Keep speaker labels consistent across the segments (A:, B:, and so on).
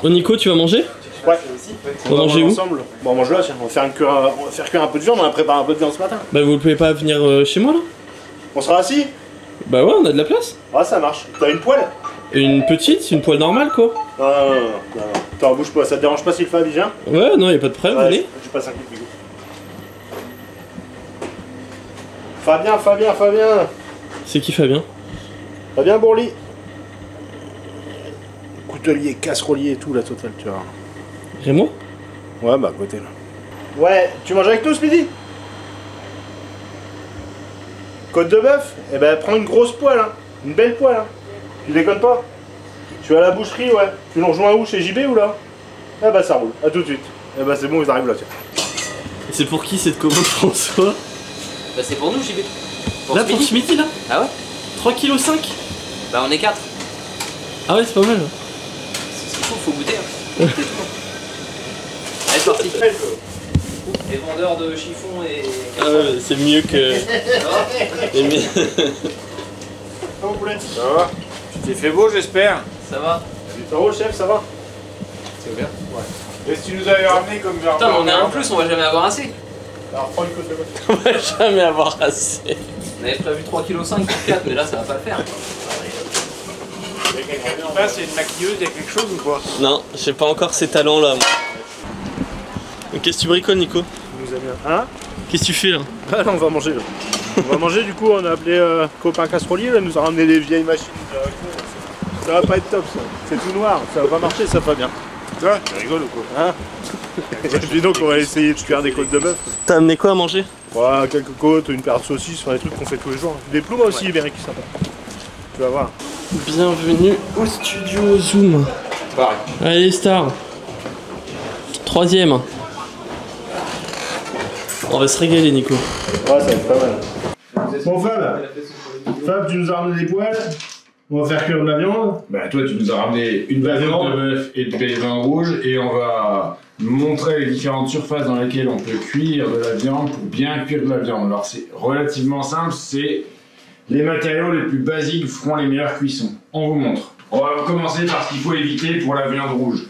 A: Oh Nico, tu vas manger?
B: Ouais.
A: On va manger où?
B: Ensemble. Bon, on mange là, tiens. On va faire cuire un peu de viande, on a préparé un peu de viande ce matin.
A: Bah vous pouvez pas venir chez moi là?
B: On sera assis?
A: Bah ouais, on a de la place.
B: Ah, ça marche. T'as une poêle?
A: Une petite, une poêle normale quoi.
B: Non. Attends, bouge pas, ça te dérange pas si le Fab vient?
A: Ouais, non, y a pas de problème,
B: Ouais,
A: venez.
B: je passe un coup de bigot. Fabien.
A: C'est qui Fabien?
B: Fabien Bourli. Coutelier, casserolier et tout, la totale, tu vois.
A: Rémo?
B: Ouais, bah, à côté là. Ouais, tu manges avec nous ce midi? Côte de bœuf? Eh ben, prends une grosse poêle, hein. Une belle poêle, hein. Tu déconnes pas? Je suis à la boucherie, ouais. Tu nous rejoins où? Chez JB ou là? Ah bah, ça roule. À tout de suite. Eh bah, c'est bon, ils arrivent là, tiens.
A: C'est pour qui cette commande François?
C: Bah c'est pour nous JB.
A: Là pour ce midi là?
C: Ah ouais?
A: 3,5 kg.
C: Bah on est 4.
A: Ah ouais, c'est pas mal.
C: C'est ce qu'il faut goûter. Hein. Allez, c'est parti. Les vendeurs de chiffon et...
A: Ah ouais, c'est mieux que...
B: Comment poulet?
D: Ça va? Tu t'es fait beau, j'espère?
C: Ça va?
B: Ça roule, chef, ça va?
C: C'est bien.
D: Ouais. Et si tu nous avais ramené comme verre?
C: Putain, mais on est en plus, on va jamais avoir assez.
B: Alors, prends une côte de bœuf.
A: On va jamais avoir assez.
C: On avait prévu 3,5 kg pour 4, mais là ça va pas le faire.
D: Il y a quelqu'un qui passe, il y a une maquilleuse, il y a quelque chose ou quoi?
A: Non, j'ai pas encore ces talents là moi. Qu'est-ce que tu bricoles Nico?
B: Il nous a mis un... Hein?
A: Qu'est-ce que tu fais là?
B: Ah là, on va manger là. On va manger, du coup, on a appelé copain casserolier, là, il nous a ramené des vieilles machines. Ça va pas être top ça. C'est tout noir, ça va pas marcher, ça va pas bien.
D: Toi, tu rigoles ou quoi?
B: Hein? Et puis donc, on va essayer de cuire des côtes de bœuf.
A: T'as amené quoi à manger?
B: Ouais, quelques côtes, une paire de saucisses, enfin des trucs qu'on fait tous les jours. Des ploums aussi, Ibérique, sympa. Tu vas voir.
A: Bienvenue au studio Zoom.
D: Pareil.
A: Allez Star. 3ème. On va se régaler Nico.
B: Ouais, ça va être pas mal. Bon Fab, tu nous as ramené des poêles. On va faire cuire de la viande.
D: Bah toi tu nous as ramené une base de bœuf et des vins rouges et on va montrer les différentes surfaces dans lesquelles on peut cuire de la viande pour bien cuire de la viande. Alors c'est relativement simple, c'est les matériaux les plus basiques feront les meilleures cuissons. On vous montre. On va commencer par ce qu'il faut éviter pour la viande rouge.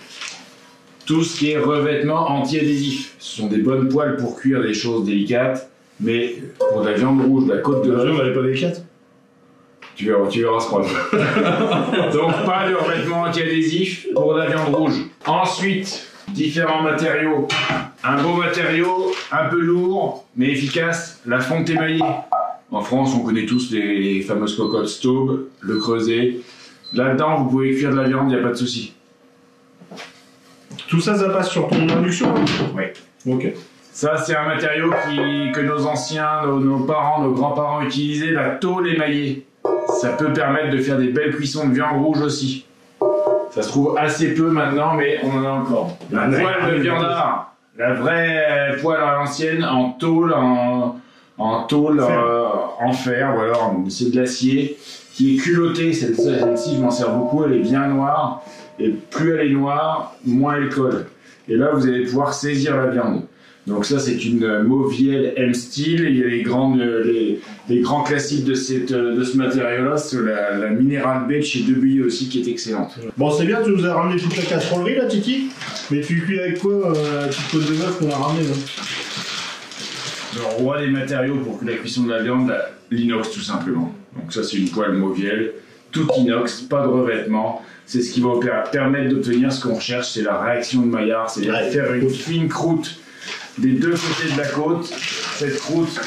D: Tout ce qui est revêtement anti-adhésif. Ce sont des bonnes poêles pour cuire des choses délicates, mais pour de la viande rouge, de la côte de
B: La
D: bœuf...
B: viande, elle est pas délicate.
D: Tu verras ce qu'on va faire. Donc pas de revêtement anti-adhésif pour la viande rouge. Ensuite, différents matériaux. Un beau matériau, un peu lourd, mais efficace, la fonte émaillée. En France, on connaît tous les fameuses cocottes Staub, le creuset. Là-dedans, vous pouvez cuire de la viande, il n'y a pas de souci.
B: Tout ça, ça passe sur ton induction?
D: Oui.
B: Ok.
D: Ça, c'est un matériau que nos anciens, nos parents, nos grands-parents utilisaient, la tôle émaillée. Ça peut permettre de faire des belles cuissons de viande rouge aussi. Ça se trouve assez peu maintenant, mais on en a encore. La poêle de viandard, la vraie poêle à l'ancienne, en tôle, en fer, voilà, c'est de l'acier, qui est culottée. Celle-ci, je m'en sers beaucoup, elle est bien noire. Et plus elle est noire, moins elle colle. Et là, vous allez pouvoir saisir la viande. Donc ça, c'est une Mauviel M-Style. Il y a les grands classiques de ce matériau-là, c'est la Mineral Bay de chez Debuy aussi, qui est excellente.
B: Bon, c'est bien, tu nous as ramené toute la casserolerie là, Titi. Mais tu cuis avec quoi la petite côte de bœuf qu'on a ramenée là?
D: Le roi des matériaux pour que la cuisson de la viande, l'inox tout simplement. Donc ça, c'est une poêle Mauviel, tout inox, pas de revêtement. C'est ce qui va permettre d'obtenir ce qu'on recherche, c'est la réaction de Maillard, c'est-à-dire faire une fine croûte des deux côtés de la côte. Cette croûte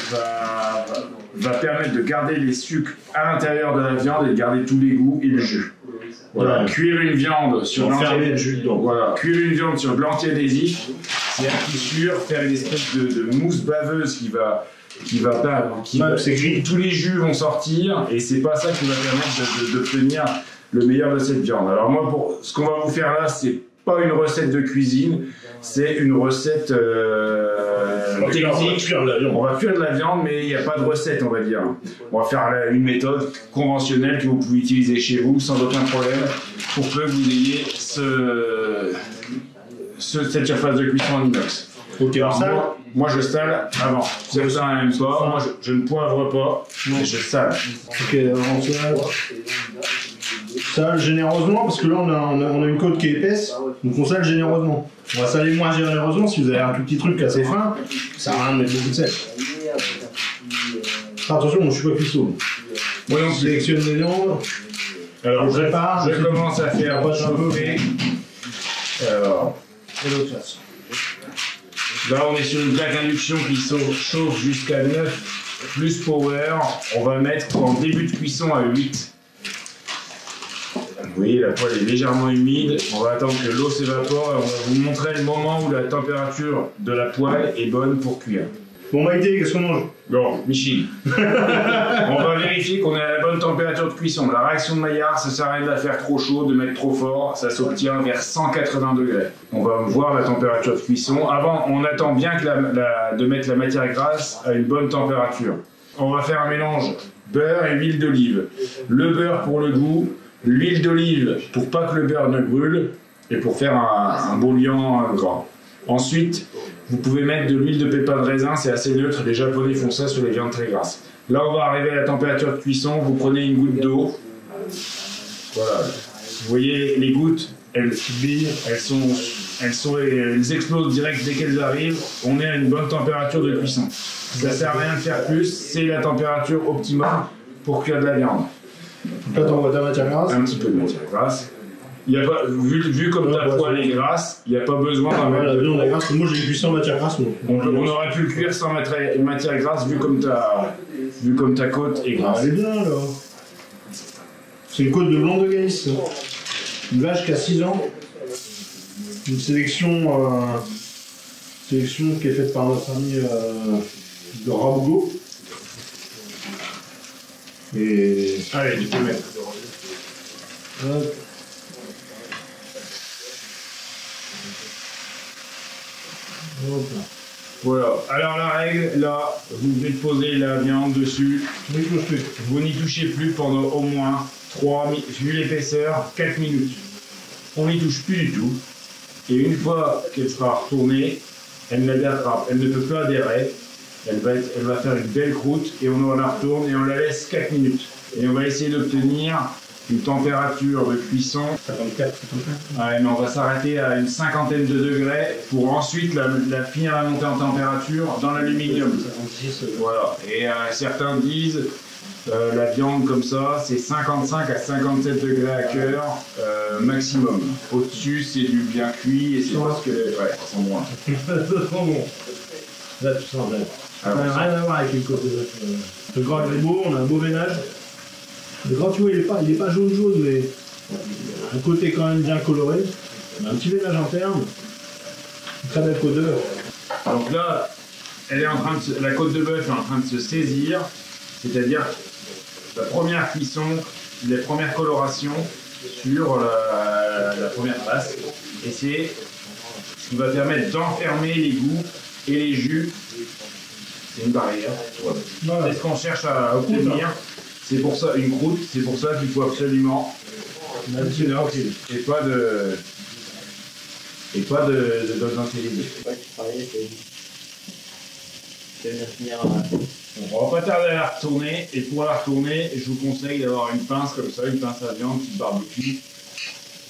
D: va permettre de garder les sucres à l'intérieur de la viande et de garder tous les goûts et le jus. Voilà. Cuire une viande sur de l'anti-adhésif, c'est un fissure, faire une espèce de mousse baveuse tous les jus vont sortir et c'est pas ça qui va permettre d'obtenir le meilleur de cette viande. Alors moi, pour ce qu'on va vous faire là, c'est pas une recette de cuisine, c'est une recette technique. On va cuire de la viande, mais il n'y a pas de recette, on va dire. On va faire une méthode conventionnelle que vous pouvez utiliser chez vous sans aucun problème pour que vous ayez cette surface de cuisson en inox.
B: Ok, alors
D: moi je sale avant. Certains n'aiment pas, moi je ne poivre pas, mais je sale.
B: Ok, on sale. Sale généreusement, parce que là on a une côte qui est épaisse, donc on sale généreusement. On va saler moins généreusement si vous avez un tout petit truc assez fin, ça sert à rien de mettre beaucoup de sel. Attention, je suis pas cuisseau.
D: Moi on
B: Sélectionne les viandes.
D: Alors
B: je prépare.
D: Je commence à faire chauffer. Alors,
B: et l'autre face.
D: Là on est sur une plaque induction qui chauffe jusqu'à 9 plus power. On va mettre en début de cuisson à 8. Vous voyez, la poêle est légèrement humide. On va attendre que l'eau s'évapore et on va vous montrer le moment où la température de la poêle est bonne pour cuire.
B: Bon Maïté, qu'est-ce qu'on mange?
D: Bon, Michel. On va vérifier qu'on est à la bonne température de cuisson. La réaction de Maillard, ça sert à rien de la faire trop chaude, de mettre trop fort. Ça s'obtient vers 180 degrés. On va voir la température de cuisson. Avant, on attend bien que de mettre la matière grasse à une bonne température. On va faire un mélange beurre et huile d'olive. Le beurre pour le goût, l'huile d'olive pour pas que le beurre ne brûle et pour faire un bouillon gras. Ensuite, vous pouvez mettre de l'huile de pépins de raisin, c'est assez neutre, les Japonais font ça sur les viandes très grasses. Là, on va arriver à la température de cuisson, vous prenez une goutte d'eau. Voilà. Vous voyez, les gouttes, elles explosent direct dès qu'elles arrivent. On est à une bonne température de cuisson. Ça sert à rien de faire plus, c'est la température optimale pour cuire de la viande.
B: Là, t'envoies ta matière grasse.
D: Un petit peu de matière grasse. Il y a pas, vu comme ta poêle est grasse, il n'y a pas besoin d'en mettre.
B: La viande est grasse, moi j'ai cuit sans matière grasse.
D: On aurait pu le cuire sans mettre une matière grasse vu comme ta côte est grasse.
B: Elle est bien là. C'est une côte de blanc de Gaïs. Une vache qui a 6 ans. Une sélection qui est faite par notre ami de Rabougo. Et.
D: Allez, tu peux mettre.
B: Hop.
D: Voilà. Alors la règle, là, vous devez poser la viande dessus. Vous n'y touchez plus pendant au moins 3 minutes, vu l'épaisseur, 4 minutes. On n'y touche plus du tout. Et une fois qu'elle sera retournée, elle ne peut plus adhérer. Elle va faire une belle croûte et on la retourne et on la laisse 4 minutes. Et on va essayer d'obtenir une température de cuisson.
B: 54.
D: Ouais, mais on va s'arrêter à une cinquantaine de degrés pour ensuite la finir à monter en température dans l'aluminium. Voilà. Et certains disent la viande comme ça, c'est 55 à 57 degrés à cœur maximum. Au-dessus, c'est du bien cuit et c'est parce que. Ouais, ça sent bon.
B: Ça sent bon. Là, tu sens bien. Ça n'a rien à voir avec une côte de bœuf. Le gras est beau, on a un beau ménage. Le gras, tu vois, il est pas jaune, mais un côté quand même bien coloré. On a un petit ménage interne. Une très belle côte de bœuf.
D: Donc là, la côte de bœuf est en train de se saisir, c'est-à-dire la première cuisson, les premières colorations sur la première face. Et c'est ce qui va permettre d'enfermer les goûts et les jus. C'est une barrière. Voilà. C'est ce qu'on cherche à obtenir. C'est pour ça, une croûte, c'est pour ça qu'il faut absolument et pas d'intelligence. On va pas tarder à la retourner, et pour la retourner, je vous conseille d'avoir une pince comme ça, une pince à viande, petite barbecue.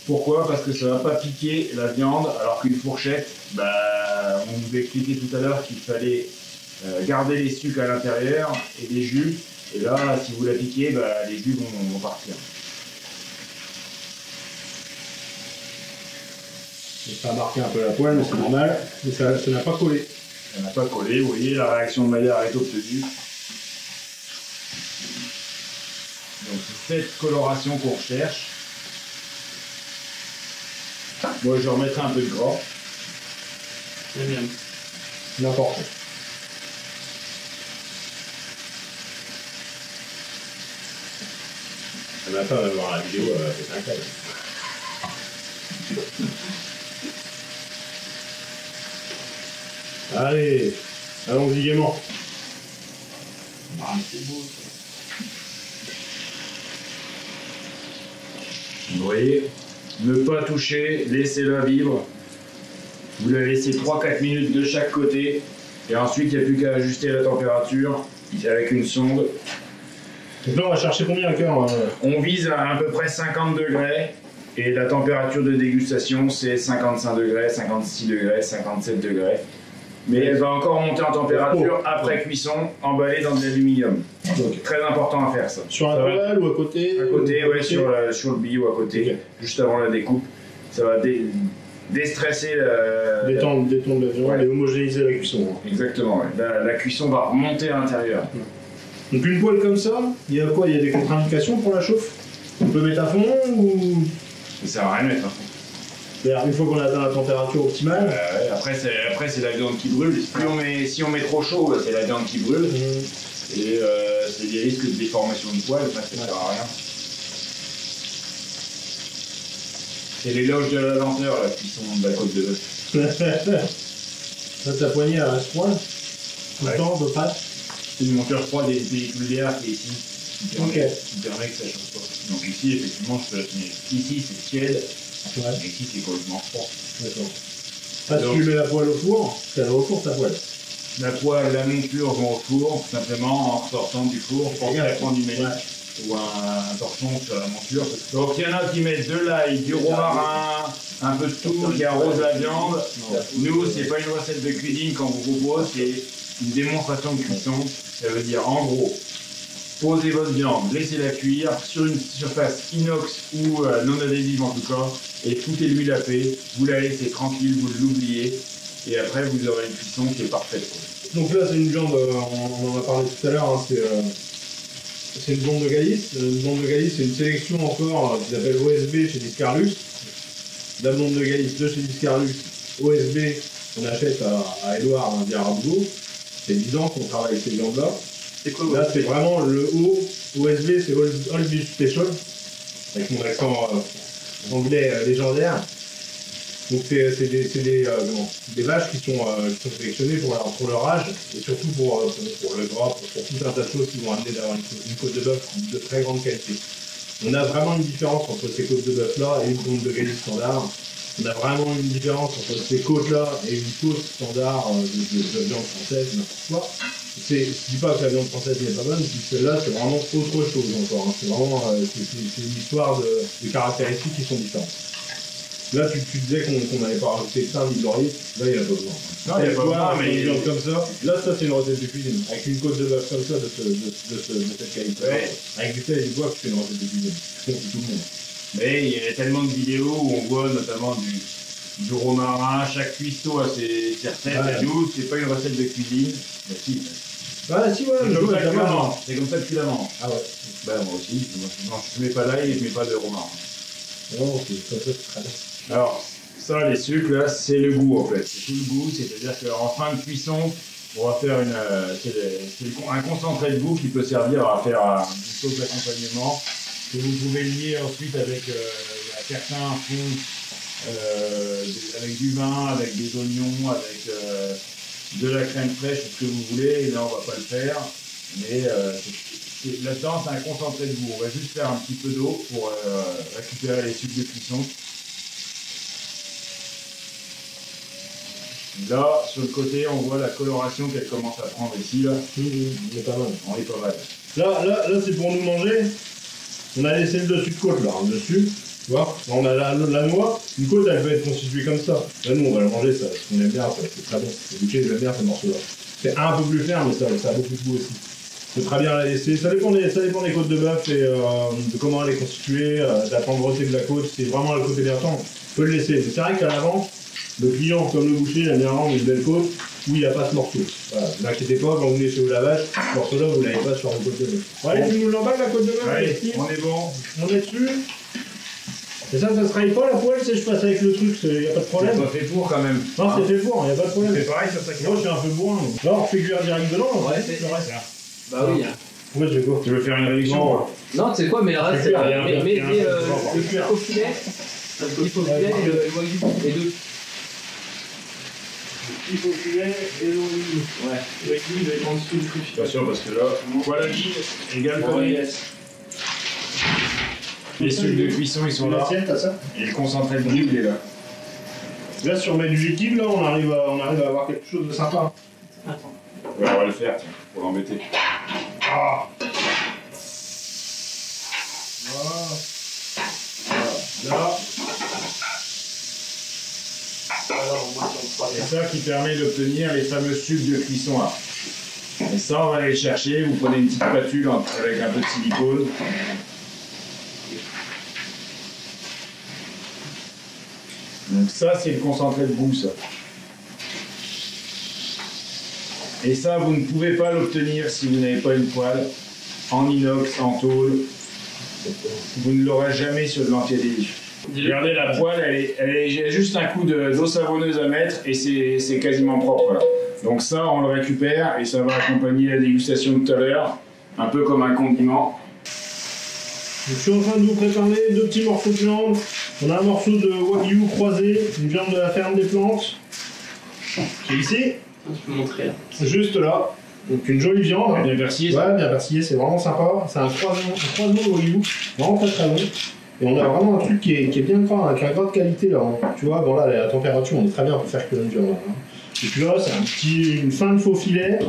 D: Pourquoi? Parce que ça va pas piquer la viande, alors qu'une fourchette, on vous a expliqué tout à l'heure qu'il fallait garder les sucres à l'intérieur et les jus. Et là, si vous la piquez, les jus vont partir.
B: Ça a marqué un peu la poêle, mais c'est normal. Mais ça n'a pas collé.
D: Ça n'a pas collé, vous voyez, la réaction de Maillard est obtenue. Donc c'est cette coloration qu'on recherche. Moi, je remettrai un peu de gras.
B: C'est bien. N'importe. Ma femme va voir la vidéo, c'est incroyable. Allez, allons-y gaiement.
C: C'est beau.
D: Vous voyez, ne pas toucher, laissez-la vivre. Vous la laissez 3-4 minutes de chaque côté. Et ensuite, il n'y a plus qu'à ajuster la température avec une sonde.
B: Donc là, on va chercher combien à cœur
D: On vise à peu près 50 degrés. Et la température de dégustation, c'est 55 degrés, 56 degrés, 57 degrés. Mais elle va encore monter en température après cuisson, emballée dans de l'aluminium. Donc très important à faire ça.
B: Sur la poêle ou à côté?
D: À côté, ouais, sur le bio à côté, okay. Juste avant la découpe. Ça va déstresser
B: détendre la viande, ouais. Et homogénéiser la cuisson.
D: Exactement, ouais. La cuisson va remonter à l'intérieur.
B: Donc une poêle comme ça, il y a quoi? Il y a des contre-indications pour la chauffe? On peut mettre à fond ou...
D: Ça sert à rien de mettre à fond.
B: C'est-à-dire une fois qu'on a atteint la température optimale.
D: Après c'est la viande qui brûle. Si on met trop chaud, c'est la viande qui brûle. Et c'est des risques de déformation de poêle, ça sert à rien. C'est l'éloge de la lenteur, la cuisson de la côte de bœuf.
B: Ça, ta poignée à ce point, tout le temps de pâte.
D: C'est le monteur froid des véhicules d'air qui est ici, qui permet que ça ne chauffe pas. Donc ici, effectivement, je peux la tenir. Ici, c'est tiède. Ouais. Et ici, c'est complètement froid.
B: D'accord. Ah, si tu mets la poêle au four, ça va au four ta poêle.
D: La poêle, la monture vont au four, simplement en sortant du four, pour prendre du maïs ou un torchon sur la monture. Donc il y en a qui mettent de l'ail, du romarin, un peu de tout qui arrose la viande. Nous, c'est pas une recette de cuisine qu'on vous propose, c'est une démonstration de cuisson. Ça veut dire en gros, posez votre viande, laissez-la cuire sur une surface inox ou non adhésive en tout cas, et foutez l'huile à paix, vous la laissez tranquille, vous l'oubliez, et après vous aurez une cuisson qui est parfaite.
B: Donc là c'est une viande, on en a parlé tout à l'heure, hein, c'est une blonde de Galice. Une blonde de Galice c'est une sélection encore qui s'appelle OSB chez Discarlux. La blonde de Galice de chez Discarlux, OSB, on achète à Édouard, un bien Rabougo. C'est 10 ans qu'on travaille avec ces viandes-là.
A: C'est quoi?
B: Là, c'est vraiment le haut. OSB, c'est Old Beef Special, avec mon accent anglais légendaire. Donc, c'est des vaches qui sont sélectionnées pour leur âge et surtout pour le gras, pour tout un tas de choses qui vont amener d'avoir une côte de bœuf de très grande qualité. On a vraiment une différence entre ces côtes de bœuf-là et une côte de Galice standard. On a vraiment une différence entre ces côtes-là et une côte standard de viande française, n'importe quoi. Je ne dis pas que la viande française n'est pas bonne, je dis que celle-là, c'est vraiment autre chose encore. Hein. C'est vraiment c'est une histoire de caractéristiques qui sont différentes. Là, tu disais qu'on n'avait pas rajouté ça, ni de laurier. Là, il n'y a pas besoin.
D: Non, il n'y a pas besoin, mais
B: une viande comme ça. Là, ça, c'est une recette de cuisine. Avec une côte de bœuf comme ça, de cette qualité. Ouais. Avec du sel et du bois, tu fais une recette de cuisine. Je pense que tout le monde.
D: Mais il y a tellement de vidéos où on voit notamment du romarin, chaque cuistot a ses recettes. Ouais. Nous, c'est pas une recette de cuisine. Mais si.
B: Ah si, ouais,
D: c'est comme ça que tu la manges.
B: Ah ouais.
D: Bah moi aussi, je mets pas d'ail et je mets pas de romarin.
B: Oh, ok, ça c'est très bien.
D: Alors, ça, les sucres, là, c'est le goût en fait. C'est tout le goût, c'est-à-dire qu'en fin de cuisson, on va faire un concentré de goût qui peut servir à faire une sauce d'accompagnement que vous pouvez lier ensuite avec certains fonds, avec du vin, avec des oignons, avec de la crème fraîche, ce que vous voulez. Et là, on va pas le faire, mais là-dedans, c'est un concentré de goût. On va juste faire un petit peu d'eau pour récupérer les sucres de cuisson. Là, sur le côté, on voit la coloration qu'elle commence à prendre ici. Là.
B: On est pas mal.
D: On est pas mal.
B: Là c'est pour nous manger. On a laissé le dessus de côte, là, le dessus. Tu vois, on a la noix. Une côte, elle peut être constituée comme ça. Là, nous, on va le manger, ça. On aime bien, ça. C'est très bon. C'est goûté, j'aime bien ce morceau-là. C'est un peu plus ferme, mais ça a beaucoup de goût aussi. C'est très bien la laisser. Ça dépend des côtes de bœuf et de comment elle est constituée, de la tendreté de la côte. C'est vraiment la côte émergente. On peut le laisser. Mais c'est vrai qu'à l'avant, le client, comme le boucher, aime bien rendre une belle côte où il n'y a pas ce morceau. Voilà, ne vous inquiétez pas, quand vous venez chez vous la vache, ce morceau-là, vous ne l'avez pas sur une côte de bœuf. Allez, tu nous l'emballes la côte de bœuf.
D: Allez, on est bon.
B: On est dessus. Et ça se raille pas la poêle, je passe avec le truc, il n'y a pas de problème.
D: C'est pas fait pour quand même.
B: Non, c'est fait pour, il n'y a pas de problème.
D: C'est pareil sur ta carte.
B: Moi, je suis un peu bourrin. Là, on fait cuire direct dedans, on
C: ouais,
B: c'est le reste.
C: Bah oui.
B: Ouais, je vais quoi.
D: Tu veux faire une réduction?
C: Non, tu sais quoi, mais le reste, c'est le faux filet, le petit faux filet et le wagyu, les deux.
B: Il faut filet et l'olive.
C: Ouais.
B: Le wagyu, il va être en dessous du filet.
D: Pas sûr, parce que là, voilà qui égale pour les sucres de cuisson, ils sont là. Et le concentré de goût, il est là.
B: Là, si on met du liquide, là, on arrive à avoir quelque chose de sympa.
D: Ouais, on va le faire, tiens, pour l'embêter.
B: Ah.
D: Là, c'est ça qui permet d'obtenir les fameux sucs de cuisson là. Et ça, on va aller les chercher. Vous prenez une petite spatule avec un peu de silicone. Donc ça, c'est le concentré de boue, ça. Et ça, vous ne pouvez pas l'obtenir si vous n'avez pas une poêle en inox, en tôle. Vous ne l'aurez jamais sur de l'anti-adhésif. Regardez, la poêle, il y a juste un coup d'eau savonneuse à mettre et c'est quasiment propre. Là. Donc ça, on le récupère et ça va accompagner la dégustation de tout à l'heure, un peu comme un condiment.
B: Je suis en train de vous préparer 2 petits morceaux de viande. On a un morceau de wagyu croisé, une viande de la ferme des plantes, qui est ici.
C: Je peux montrer là.
B: Juste là. Donc une jolie viande.
D: Bien persillé.
B: Ouais, bien persillé, c'est vraiment sympa. C'est un croisement de wagyu, vraiment très très bon. Et on a vraiment un truc qui est bien gras, avec un gras de qualité là. Hein. Tu vois, bon là, la température, on est très bien pour faire cuire une viande. Hein. Et puis là, c'est une fin de faux filet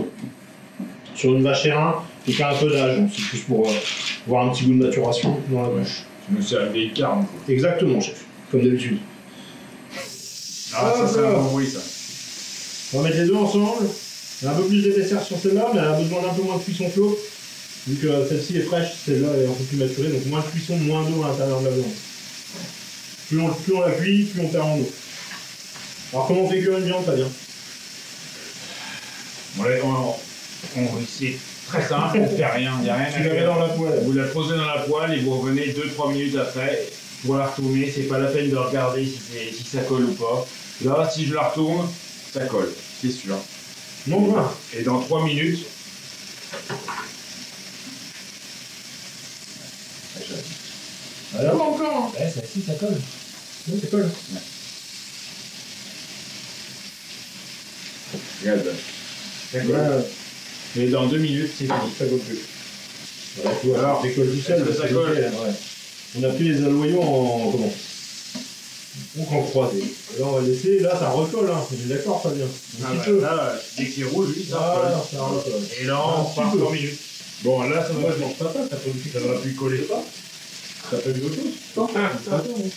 B: sur une vache R1 et qui a un peu d'âge. C'est plus pour avoir un petit goût de maturation dans la bouche.
D: Mais c'est un vieille carne.
B: Exactement, chef, comme d'habitude.
D: Ah, ça, c'est un bon bruit, ça.
B: On va mettre les deux ensemble. Il y a un peu plus d'épaisseur sur celle-là, mais elle a besoin d'un peu moins de cuisson flotte. Vu que celle-ci est fraîche, celle-là est un peu plus maturée, donc moins de cuisson, moins d'eau à l'intérieur de la viande. Plus on la cuit, plus on perd en eau. Alors comment on fait cuire une viande, Fabien?
D: C'est très simple, on ne fait rien, il n'y a rien à
B: Tu la mets
D: faire.
B: dans la poêle.
D: Vous la posez dans la poêle et vous revenez 2-3 minutes après pour la retourner. C'est pas la peine de regarder si ça colle ou pas. Là, si je la retourne, ça colle, c'est sûr.
B: Non, voilà.
D: Et dans 3 minutes,
B: Alors pas encore. Ouais, ça, si, ça colle. Oui, ça colle.
D: regarde, ça colle.
B: Ouais,
D: Et dans 2 minutes, c'est fini.
B: ça colle plus. Voilà, tu vois,
D: Alors,
B: ça colle tout seul.
D: est-ce que ça
B: c'est
D: colle
B: nickel, ouais. On a pris les aloyaux en comment? Donc en croisé. Et là on va laisser, là ça recolle, hein. On est d'accord, Fabien. Un petit peu.
D: Là, dès qu'il roule, lui, ça
B: Ah,
D: colle.
B: non, ça recolle.
D: Et là, on
B: Un
D: part
B: petit peu.
D: 3 minutes. Bon, là, ça
B: Moi
D: va
B: je mange pas ça, ça peut
D: ça va plus coller.
B: Ça peut être autre chose.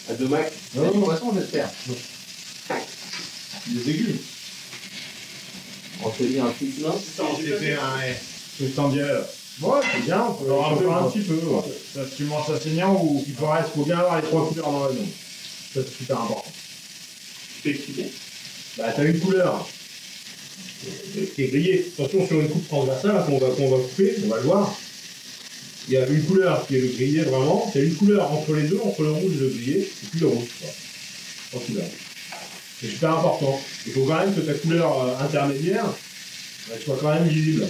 C: À 2 mac.
B: Non,
C: Du
B: non.
C: poisson, j'espère.
B: Des aiguilles.
C: On se dit un truc là.
D: C'était un standard.
B: Ouais, c'est bien, on peut
D: Alors,
B: un petit peu. Ouais.
D: Ça, tu manges ça saignant ou
B: Il faut bien avoir les 3 couleurs dans la viande. Ça c'est super important.
C: Tu peux expliquer?
B: Bah t'as une couleur qui est grillée. Attention sur une coupe transversale là, qu'on va couper, on va le voir. Il y a une couleur qui est le grillé vraiment. Il y a une couleur entre les deux, entre le rouge et le grillé, et puis le rouge. En couleur. C'est super important. Il faut quand même que ta couleur intermédiaire elle soit quand même visible.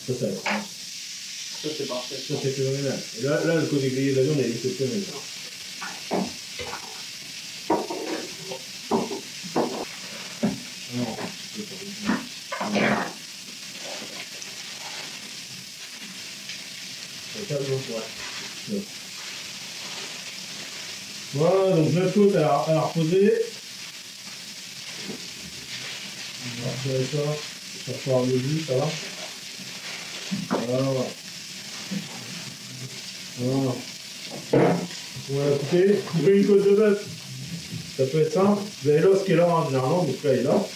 B: Ça,
C: Ça, c'est parfait.
B: ça c'est phénoménal. Et là, le côté grillé de la viande est exceptionnel. Non, c'est pas bien. Voilà, donc notre côte elle a reposé. On va retirer ça. Ça sort le jus, ça va. Voilà. Voilà. On va couper une côte de bœuf. Ça peut être simple. Vous avez l'os qui est là, hein, généralement, donc là il est là.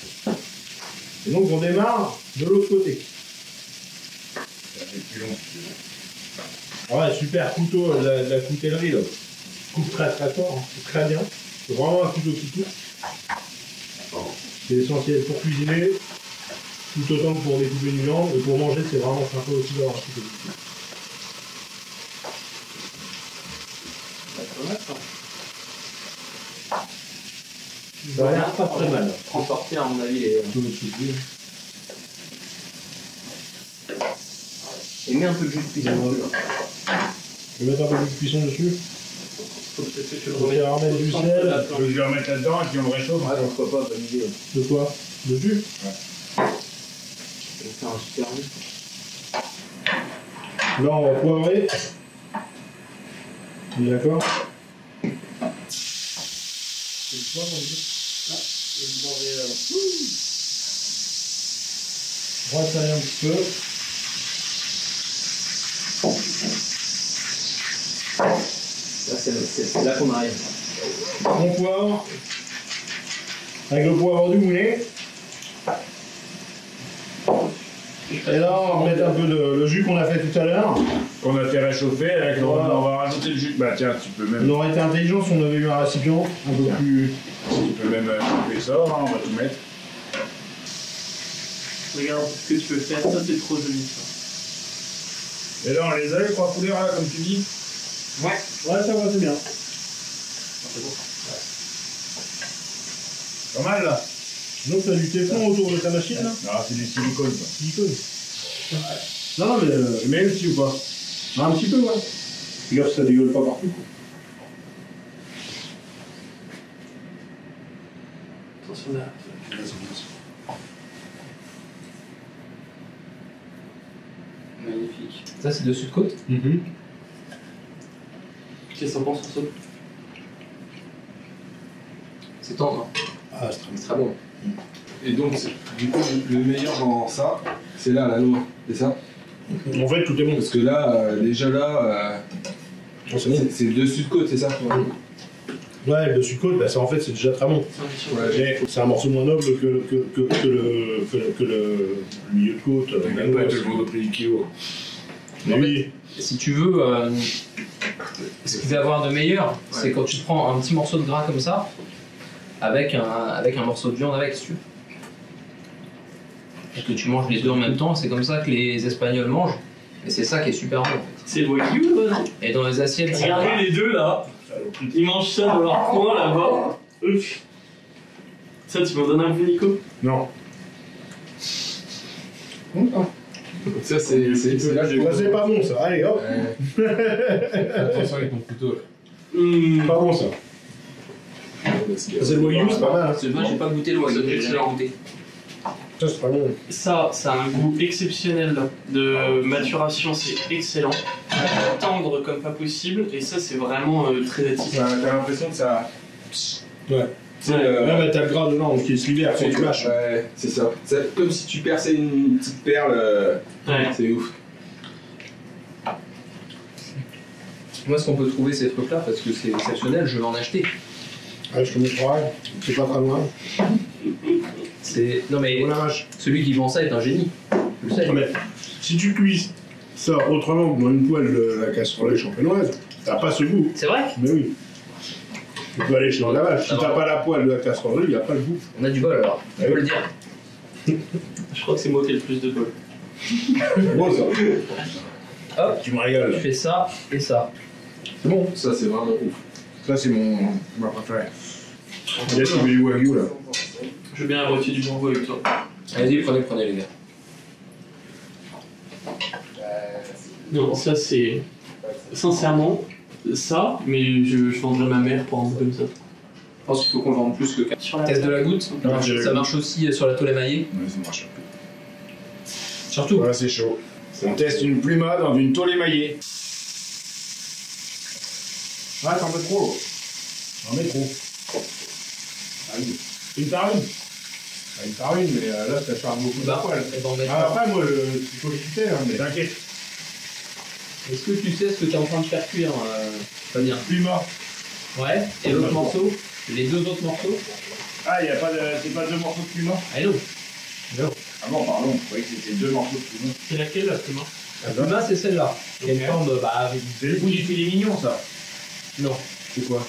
B: Et donc on démarre de l'autre côté. Ouais, super couteau, la coutellerie là. Coupe très très fort, hein. C'est très bien. C'est vraiment un couteau qui coupe. C'est essentiel pour cuisiner, tout autant que pour découper une viande. Et pour manger, c'est vraiment sympa aussi d'avoir un couteau qui coupe. Ça a l'air pas très mal.
C: Transporter, à mon avis, les.
B: Couteau de cuisine.
C: Et mets un peu de jus de cuisson.
B: Je vais mettre un peu de cuisson dessus.
C: Faut que tu le
B: On va remettre du sel.
D: Je vais le remettre là-dedans et puis on le réchauffe.
C: Ouais, pourquoi pas, bonne idée.
B: De quoi? De jus?
C: On va faire un super jus.
B: Là, on va poivrer. On est d'accord? C'est le poivre, on dit? Ressaler un petit peu.
C: C'est là qu'on arrive.
B: Mon poivre. Avec le poivre du moulet. Et là, on va mettre un peu le jus qu'on a fait tout à l'heure.
D: Qu'on a fait réchauffer, avec
B: Voilà.
D: on va rajouter le jus. Bah tiens, tu peux même.
B: On aurait été intelligent si on avait eu un récipient un peu plus.
D: Tu peux même couper ça, hein, on va tout mettre.
A: Regarde ce que tu peux faire, ça c'est trop joli ça.
D: Et là, on les a les 3 couleurs là, comme tu dis.
C: Ouais.
B: Ouais, ça va, c'est bien.
D: Pas mal là.
B: Donc, t'as du téflon autour de ta machine là?
D: Non, c'est du silicone ça.
B: Silicone. Non, mais je mets aussi ou pas? Un petit peu, ouais. Fais gaffe, ça dégueule pas partout.
A: Attention là. Magnifique.
C: Ça, c'est dessus de côte.
A: Qu'est-ce que t'en penses, François?
C: C'est tendre.
B: Ah, c'est très bien.
C: C'est très bon.
E: Et donc, du coup, le meilleur dans ça, c'est là, la noix, c'est ça?
B: En fait, tout est bon.
E: Parce que là, déjà là, c'est le dessus de côte, c'est ça?
B: Ouais, le dessus côte, bah, ça, en fait, c'est déjà très bon. Mais c'est un morceau moins noble que le milieu de côte.
D: On n'a pas toujours le prix du kilo.
B: Mais oui.
C: Si tu veux, ce qu'il va y avoir de meilleur, c'est quand tu prends un petit morceau de gras comme ça, avec un morceau de viande avec, si tu veux. Et que tu manges les deux en même temps, c'est comme ça que les Espagnols mangent. Et c'est ça qui est super bon en fait.
A: C'est le wagyu là, non?
C: Et dans les assiettes, c'est
A: Regardez les deux là. Ils mangent ça dans leur coin là-bas. Ouf. Ça, tu m'en donnes un peu, Nico?
B: Non.
E: Ça, c'est là que
B: Ça, c'est pas bon, ça. Allez, hop.
E: Attention avec ton couteau.
B: Pas bon, ça. C'est le wagyu, c'est pas mal. Hein.
C: Parce que moi, j'ai pas goûté le wagyu, j'ai jamais goûté.
B: Ça, c'est pas bon.
A: Ça a un goût exceptionnel là, de maturation, c'est excellent. Tendre comme pas possible, et ça c'est vraiment très atypique.
D: T'as l'impression que ça.
B: Ouais. Là, bah, t'as le gras dedans qui se libère quand tu mâches.
E: Ouais, c'est ça. C'est comme si tu perçais une petite perle.
A: Ouais.
E: C'est ouf.
C: Moi, ce qu'on peut trouver ces trucs-là, parce que c'est exceptionnel, je vais en acheter.
B: Ouais, je te montrerai. C'est pas très loin.
C: Non mais
B: Oh la vache.
C: celui qui vend ça est un génie. Tu le sais.
B: Non, mais si tu cuis ça autrement que dans une poêle de la casserole champenoise, t'as pas ce goût.
C: C'est vrai?
B: Mais oui. Tu peux aller chez le lavage. Si t'as pas la poêle de la casserole, il n'y a pas le goût.
C: On a du bol alors, je peux le dire.
A: Je crois que c'est moi qui ai le plus de bol.
B: Bon, ça.
C: Hop,
B: Tu me régales.
C: tu fais ça et ça.
B: C'est bon.
E: Ça, c'est vraiment ouf.
B: Ça, c'est ma préférée. Il y a du wagyu là.
A: Je veux bien la moitié du bongo avec toi.
C: Allez-y, prenez les gars.
A: Non, ça c'est. Sincèrement, ça, mais je vendrais ma mère pour un peu comme ça.
C: Je pense qu'il faut qu'on vende plus que 4.
A: Sur la
C: Test de la goutte,
B: Non, j'ai-
C: ça marche aussi sur la tôle émaillée.
D: Ouais, ça marche un peu.
C: Surtout.
D: Voilà, c'est chaud. On teste une pluma dans une tôle émaillée.
B: Ouais, t'en mets trop. J'en mets trop. Allez. Une farine. Une farine, mais là, ça charge beaucoup de
C: Bah,
B: poêle.
C: et ben on met
B: Ah, après, moi, il faut le quitter, hein, mais t'inquiète.
C: Est-ce que tu sais ce que tu es en train de faire cuire, Fabien?
B: Pluma.
C: Ouais, et l'autre morceau? Les deux autres morceaux?
B: Ah, y a pas de... c'est pas deux morceaux de pluma.
C: Ah non. Non.
D: Ah bon, pardon, je croyais que c'était 2 morceaux de pluma.
A: C'est laquelle la pluma?
C: La pluma, c'est celle-là. Il y a une forme,
D: C'est le bout du filet mignon, ça.
C: non.
B: C'est quoi?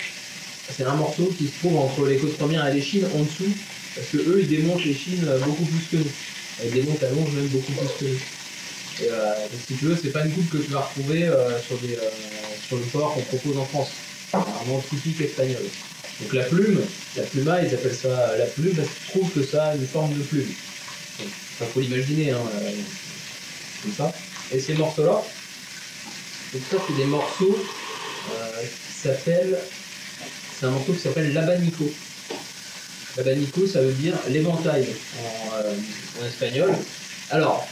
C: C'est un morceau qui se trouve entre les côtes premières et les chines en dessous, parce que eux ils démontent les chines beaucoup plus que nous. Ils démontent la longe même beaucoup plus que nous. Et donc, si tu veux, c'est pas une coupe que tu vas retrouver sur le porc qu'on propose en France. C'est vraiment typique espagnol. Donc la pluma, ils appellent ça la plume parce qu'ils trouvent que ça a une forme de plume. Donc, faut l'imaginer, hein, comme ça. Et ces morceaux-là, donc ça c'est des morceaux qui s'appellent. C'est un morceau qui s'appelle l'abanico. L'abanico, ça veut dire l'éventail en espagnol. Alors,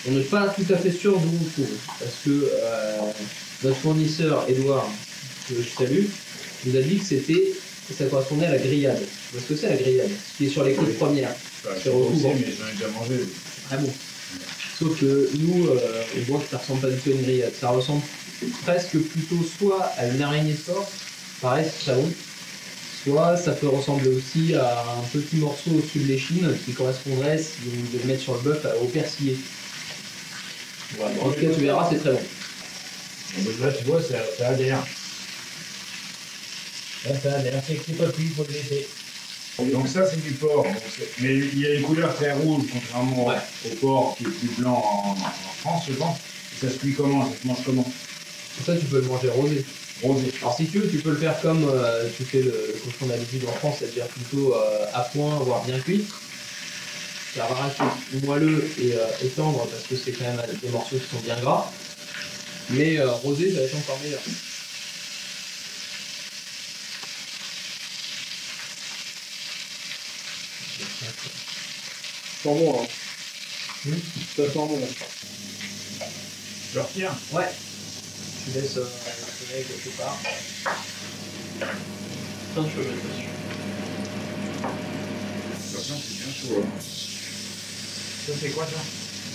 C: on n'est pas tout à fait sûr d'où on trouve, parce que notre fournisseur, Edouard, que je salue, nous a dit que ça correspondait à la grillade. Vous voyez ce que c'est la grillade? Ce qui est sur les côtes premières.
D: Bah,
C: C'est recouvert.
D: mais j'en ai déjà mangé.
C: Ah bon? Sauf que nous, on voit que ça ressemble pas du tout à une grillade. Ça ressemble presque plutôt soit à une araignée de force, pareil, c'est très bon, soit ça peut ressembler aussi à un petit morceau au-dessus de l'échine qui correspondrait, si on devait le mettre sur le bœuf, au persillé. Voilà. En tout cas, tu verras, c'est très bon.
D: Donc là, tu vois, ça adhère.
F: Là, ça adhère, c'est pas plus, il faut le laisser.
D: Donc ça, c'est du porc. Mais il y a une couleur très rouge, contrairement au porc qui est plus blanc en France, je pense. Ça se cuit comment? Ça se mange comment?
C: Ça, tu peux le manger rosé.
D: Rosé.
C: Alors si tu veux, tu peux le faire comme tu fais le cochon d'habitude en France, c'est-à-dire plutôt à point, voire bien cuit. Ça va rester moelleux et tendre parce que c'est quand même des morceaux qui sont bien gras. Mais rosé, ça va être encore meilleur.
B: Ça sent bon, hein. Ça sent bon.
D: Je le retire.
C: Ouais. Tu laisses le soleil quelque part.
A: Putain, je peux mettre dessus.
D: Attention, c'est bien chaud. Hein. Ça, c'est quoi ça?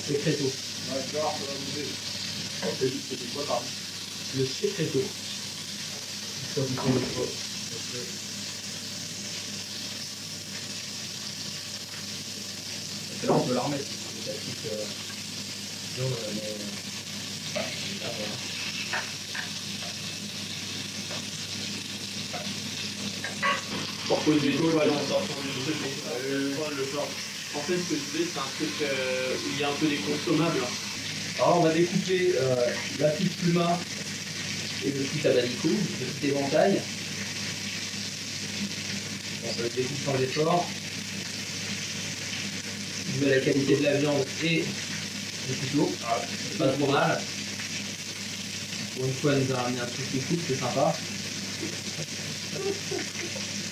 C: C'est Secreto.
B: Ouais, tu vois, ça va bouger. C'était quoi, pardon?
C: Le Secreto.
B: Ça, vous prenez quoi?
C: Là, on peut la remettre. La petite viande, mais... Là, voilà.
A: Pour poser les toiles, on sort sur le truc. Le genre. En fait, ce que je disais, c'est un truc où il y a un peu des consommables.
C: Alors, on va découper la petite pluma et le petit abanico, le petit éventail. On se découpe sans effort. Vous avez la qualité de la viande et du couteau. Pas trop mal. Pour une fois, elle nous a ramené un truc qui coupe, c'est sympa.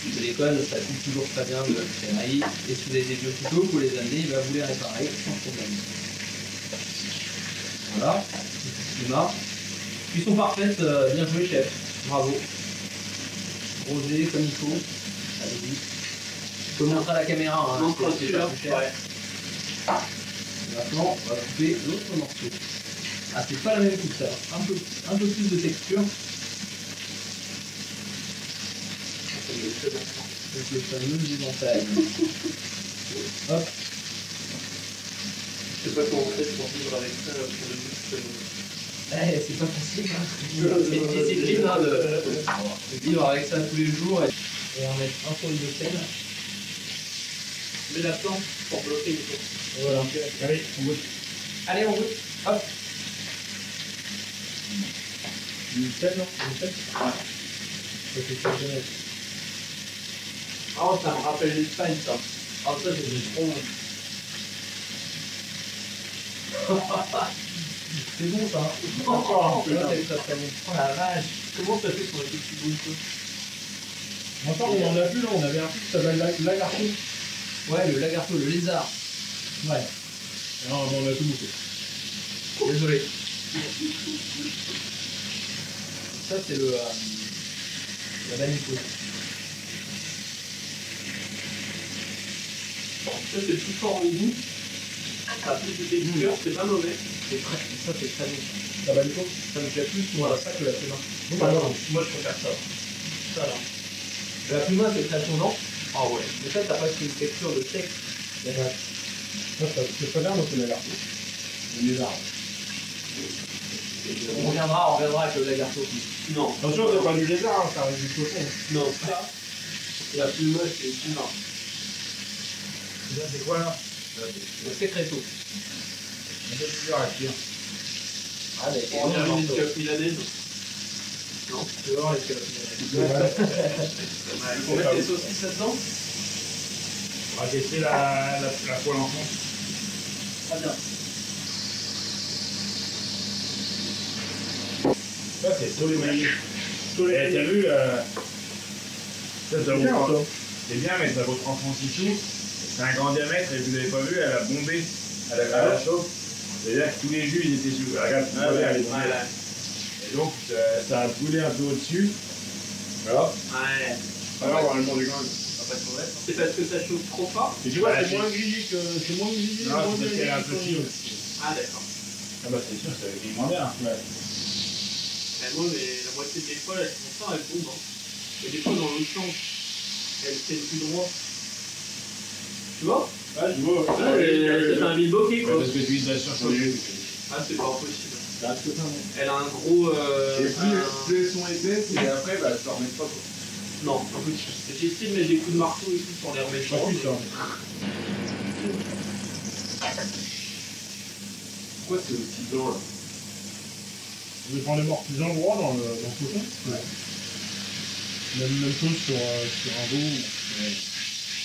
C: Le bacon, ça coupe toujours très bien de la maïs. Et si vous avez des vieux couteaux, vous les amener, il va vous les réparer sans problème. Voilà, pluma. Cuisson parfaite, bien joué chef, bravo. Rosé comme il faut. Allez-y. Je peux montrer à la caméra, hein,
A: Non,
C: parce que c'est pas
A: celui-là,
C: plus cher.
A: ouais.
C: Maintenant, on va couper l'autre morceau. Ah, c'est pas la même coupe ça, un peu plus de texture. Avec le fameux éventail. Hop.
A: Je sais pas comment on fait pour vivre avec ça pour le but.
C: C'est pas facile, hein. C'est une discipline hein, de vivre avec ça tous les jours et en mettre un peu de sel.
A: Mais la planche pour bloquer une tour.
C: Voilà.
D: Allez, on goûte.
C: Allez, on goûte. Hop.
B: Du sel, non? Du sel?
C: Ça, c'est exceptionnel.
A: Ah, ça me rappelle l'Espagne, ça. Ah, ça, c'est trop bon.
C: C'est bon ça.
A: Oh,
C: Là, c'est très très bon.
A: Oh la vache. Comment ça fait sur les petits boules?
B: Enfin, on en a plus là, on avait un truc qui s'appelle lagarto.
C: Ouais, le lagarto, le lézard.
B: Ouais. Non, on a tout bouffé.
C: Désolé. Ça, c'est le la banico.
A: Ça, c'est plus fort en goût. Ça a plus de texture, c'est pas mauvais.
C: Ça, c'est très bon.
B: La banico?
C: Ça me plaît plus, moi, ça que la pluma.
A: Ah non, moi, je préfère ça. Ça, là.
C: La pluma, c'est très fondant.
A: Ah ouais.
C: Mais ça, t'as pas une texture de steak.
B: Ça, c'est très bien, donc c'est lagarto. Le lézard.
C: On reviendra avec le lagarto.
A: Non.
B: Attention, c'est pas du lézard, hein, ça reste du cochon.
A: Non, ça. La plus moche, c'est le puma.
D: Ça, c'est quoi là?
C: Le secreto.
D: Un peu plus dur à cuire.
C: Ah, mais
A: On dirait une escalope milanaise. Non.
C: Tu vas voir l'escalope.
A: On met des saucisses là-dedans.
D: On va tester la poêle en fond.
A: Très bien.
D: Ça, c'est tous les maïs. Eh, t'as vu, ça
B: C'est bien,
D: vaut
B: ça.
D: c'est bien, mais ça vaut 30 francs 6 sous. C'est un grand diamètre et vous n'avez pas vu, elle a bombé à la chauffe. C'est-à-dire que tous les jus, ils étaient sous. Regarde, tu vois, elle est bombée. Et donc, ça a brûlé un peu au-dessus. Voilà.
A: Ouais.
B: Alors, on va le manger quand même.
A: Ça va pas être mauvais. C'est parce que ça chauffe trop fort.
B: Et tu vois,
D: Ouais,
B: c'est moins grillé que. C'est moins grillé.
D: Non,
B: moins
D: c'est parce qu'elle est un
B: grillé
D: peu
B: que-
D: fine aussi.
A: Ah d'accord.
D: Ah bah c'est sûr, ça va être moins bien. Ouais.
A: Mais moi, la moitié des fois, mon sang, elle tombe. Hein. Et des fois, dans l'autre sens, elle tienne plus droit. Tu vois?
B: Ouais, je vois.
A: Là, elle fait un bilboquet, quoi.
D: Parce que tu utilises la surchauffe.
A: Ah, c'est pas impossible.
E: C'est un peu ça, non?
A: Elle a un gros...
E: Et plus elles sont épaisses, et après, bah, tu leur remets pas, quoi.
A: Non, impossible. J'ai essayé de mettre des coups de marteau et tout pour les remettre
B: Pas plus, ça.
E: Pourquoi c'est aussi blanc, là?
B: Vous voulez prendre les morts plus endroits dans le coton? Ouais. Même chose sur un dos.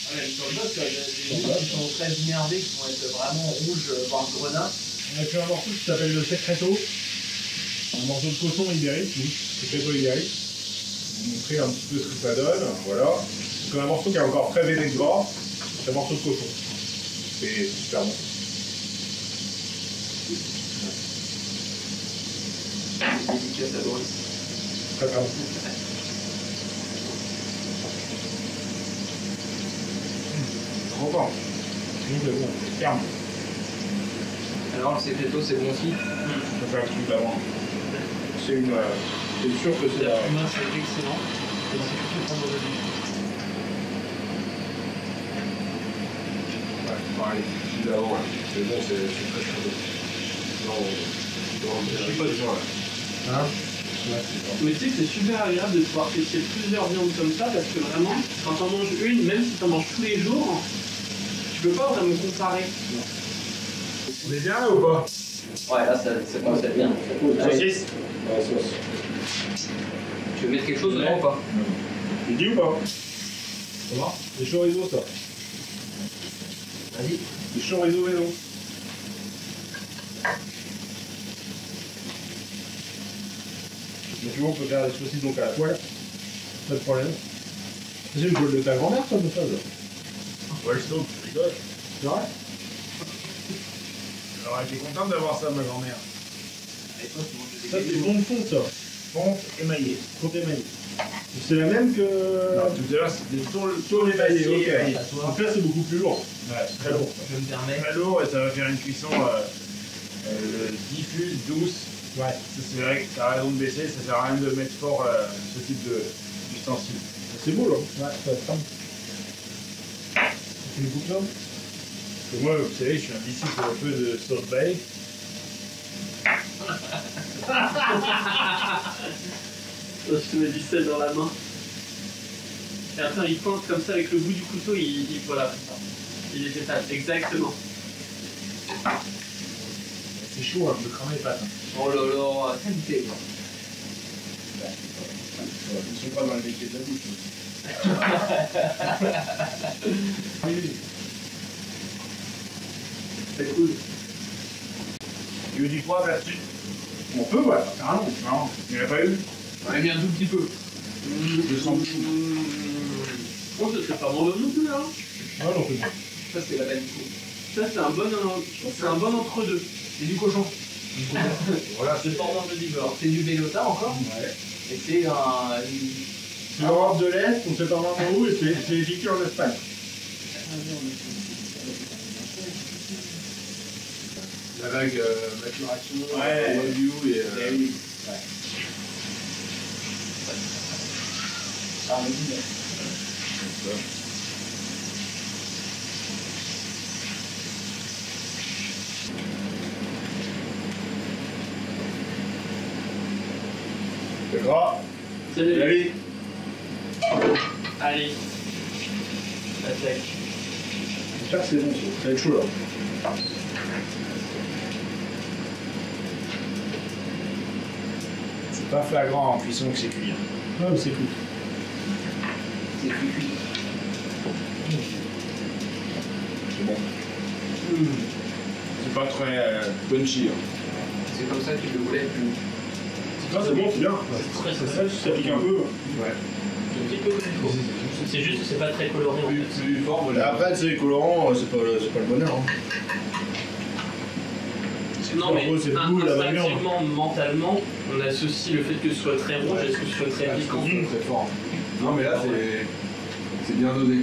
C: Ah ouais, sur le boss, il y a des gens qui sont très énervés, qui vont être vraiment rouges, voire grenats.
B: On a fait un morceau qui s'appelle le Secreto. Un morceau de coton ibérique, oui. Secreto ibérique. Vous montrer un petit peu ce que ça donne. Voilà. C'est un morceau qui est encore très véné de gras. C'est un morceau de coton. C'est super bon.
A: dédicace à Boris.
B: Très très bon. Trop bon. Donc bon, c'est ferme.
C: Alors le secreto, c'est bon aussi.
B: Ça fait un truc d'avant. C'est une. C'est sûr que c'est
A: La
B: la.
A: humain, c'est excellent. Et c'est tout prendre au début.
E: Ouais, pareil, celui d'avant, là. C'est bon, c'est très très bon. Non,
A: Je sais pas
E: déjà, là.
B: Hein? Ouais, c'est ça.
A: Mais tu sais que c'est super agréable de pouvoir tester plusieurs viandes comme ça parce que vraiment, quand t'en manges une, même si t'en manges tous les jours, tu peux pas vraiment comparer.
D: On est bien là ou pas?
C: Ouais, là, ça commence à être bien.
B: Saucisse?
E: Ouais, sauce.
C: Tu veux mettre quelque chose dedans ou pas?
B: Tu dis ou pas? Ça va? Les chorizo, ça.
C: Vas-y.
B: Les chorizo maison. Donc tu vois, on peut faire des saucisses donc à la poêle. Pas de problème. C'est une poêle de ta grand-mère, ça, de ça, là?
D: Ouais, je tu rigoles.
B: C'est vrai?
D: J'aurais été contente d'avoir ça, ma grand-mère.
B: Ça, c'est bon de fond, ça.
D: Fonte émaillée.
B: Fonte émaillée. C'est la même que.
D: Non, tout à l'heure, c'était des tôles émaillées. Ok.
B: Donc là, c'est beaucoup plus lourd.
D: Ouais, très lourd.
C: Je me permets.
D: Très lourd et ça va faire une cuisson diffuse, douce.
B: Ouais.
D: Ça, c'est vrai que t'as raison de baisser, ça sert à rien de mettre fort ce type d'ustensile.
B: C'est beau, là. Ouais, ça va être simple. Tu me coupes, là?
D: Parce que moi, vous savez, je suis un disciple un peu de Salt Bay.
A: Je te mets du sel dans la main. Et après, il pointe comme ça avec le bout du couteau, voilà, comme ça. Il est étal, exactement.
D: C'est chaud, hein, je peux cramer les pattes.
C: Oh là là, qualité.
E: Ils ne sont pas dans le métier de la bouche.
A: C'est cool.
D: Tu veux dire quoi, là-dessus? On peut, ouais, carrément. Non, il n'y en a pas eu.
C: Ouais, bien un tout petit peu.
D: Je sens chou.
A: Oh, ça serait pas mauvais non plus, hein.
B: Ah non, c'est bon.
C: Ça, c'est la belle coup.
A: Ça, c'est un bon, entre-deux.
C: C'est du cochon.
D: Voilà,
A: C'est fort de
C: Alors, c'est du bellota encore.
D: Ouais.
C: Et c'est un.
B: C'est l'Europe de l'Est, on sait pas vraiment où, et c'est édité en Espagne.
E: La vague maturation,
D: Ouais.
E: Wagyu et.
C: oui. Ah, mais
B: C'est gras.
A: Salut.
B: Allez.
A: Allez. Attaque.
B: J'espère que c'est bon, ça. Ça va être chaud, là.
D: C'est pas flagrant en cuisson que c'est cuit.
B: Ouais, mais c'est cool.
C: c'est cuit.
E: C'est bon.
D: C'est pas très.
E: Punchy. Hein.
C: C'est comme ça que tu le voulais.
B: Ah, c'est bon, c'est bien.
A: Très
B: Ça pique un peu.
E: Ouais.
A: C'est juste que c'est pas très coloré en fait.
E: Plus fort,
B: Et après, c'est colorant, c'est pas le bonheur. Hein.
A: Non mais
B: c'est doux, la bonne viande.
A: instinctivement, mentalement, on associe le fait que ce soit très rouge à ce que ce soit très piquant.
E: très fort. Non, mais là, c'est bien dosé.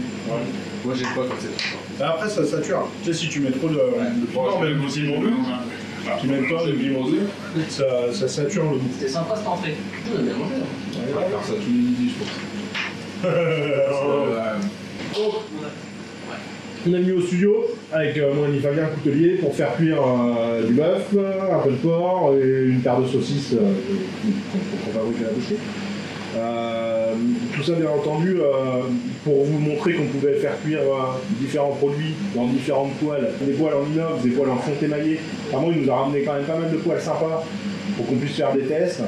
E: Moi, j'aime pas quand c'est trop fort.
B: Après, ça sature. Tu sais, si tu mets trop de.
E: Ouais.
B: Non, mais aussi mon but. Pimenton, le piment, ça sature le goût.
C: C'était sympa cette entrée. On a bien mangé.
E: On va faire ça tous les midis, je pense.
B: On a mis au studio avec mon ami Fabien Coutelier pour faire cuire du bœuf, un peu de porc et une paire de saucisses qu'on fabrique à la boucherie. Tout ça bien entendu pour vous montrer qu'on pouvait faire cuire différents produits dans différentes poêles. Des poêles en inox, des poêles en fonte émaillée. Enfin, moi, il nous a ramené quand même pas mal de poêles sympas pour qu'on puisse faire des tests.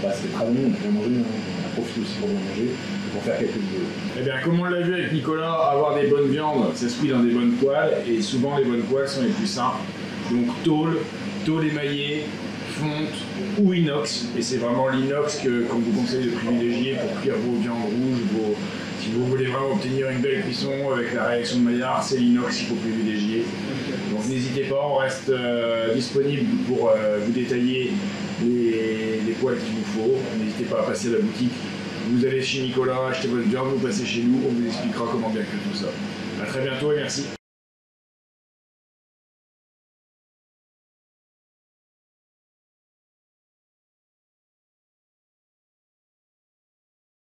B: C'était très bon, on peut manger, on a profité aussi pour bien manger, pour faire quelques vidéos.
D: Eh bien, comme on l'a vu avec Nicolas, avoir des bonnes viandes, ça se cuit dans des bonnes poêles, et souvent les bonnes poêles sont les plus simples. Donc tôle émaillée, fonte ou inox, et c'est vraiment l'inox qu'on vous conseille de privilégier pour cuire vos viandes rouges, si vous voulez vraiment obtenir une belle cuisson avec la réaction de Maillard, c'est l'inox qu'il faut privilégier. Donc n'hésitez pas, on reste disponible pour vous détailler les poêles qu'il vous faut. N'hésitez pas à passer à la boutique. Vous allez chez Nicolas, achetez votre viande, vous passez chez nous, on vous expliquera comment bien cuire tout ça. A très bientôt et merci.